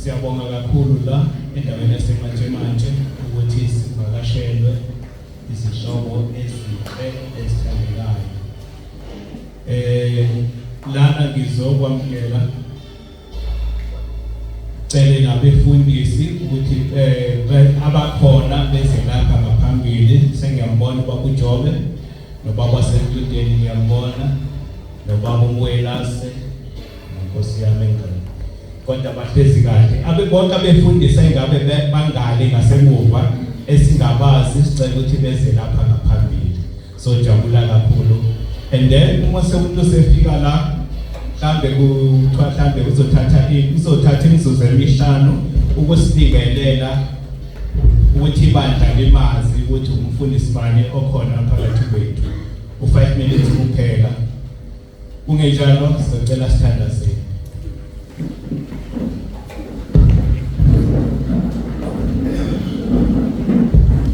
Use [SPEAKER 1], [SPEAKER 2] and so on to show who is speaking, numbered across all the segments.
[SPEAKER 1] Siyabonga kakhulu la endaweni yaseManjemanje ukuthi sivakashelwe izihlobo ezinhle ezithandekayo. Lana ngizokwamukela cele nabefundisi ukuthi abakhona beze lapha ngaphambili. Sengiyambona ubaba uJobe nobaba waseNtuteni, ngiyambona nobaba uMwelase nonkosi yami engane. Kodwa bahlezi kahle abe bonke abefundisi engabe bangale ngasemuva esingabazi, sicela ukuthi beze lapha ngaphambili. So jabula kakhulu. And then uma sewumuntu sefika la mhlambe kuthiwa mhlambe uzothatha imizuzu emihlanu ukusibingelela ukuthi ibandla limazi ukuthi umfundisi bani okhona phakathi kwethu. U5 minutes kuphela. Kungenjalo sizocela sithandazeni.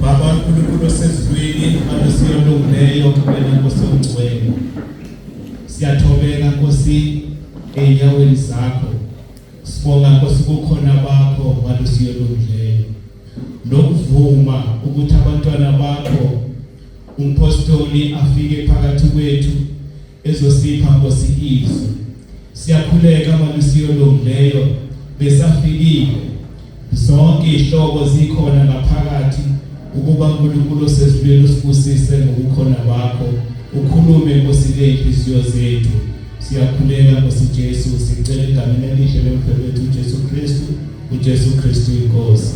[SPEAKER 1] Baba uNkulunkulu osezulwini, alusiyolungileyo wena Nkosi ongcwele, siyathobeka Nkosi enyaweni zakho. Sibonga Nkosi kukhona bakho alusiyolungileyo nokuvuma ukuthi abantwana bakho umpostoli afike phakathi kwethu ezosipha Nkosi izwi. Siyakhuleka alusiyolungileyo besafikile zonke ihlobo zikhona ngaphakathi ukuba uNkulunkulu osezulwini usibusise ngokukhona bakho, ukhulume Nkosi ley'nhliziyo zethu. Siyakhuleka Nkosi Jesu, sicela egameni elihle lomfowethu uJesu Kristu, uJesu Kristu inkosi.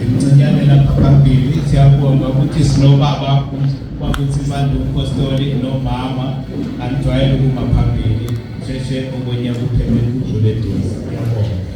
[SPEAKER 1] Imncanyane lapha phambili siyabonga ukuthi sinobaba wakuthi manje umpostoli nomama anijwayele ukuma phambili sheshe okunye kuphele kudlule eduze. Ngiyabonga.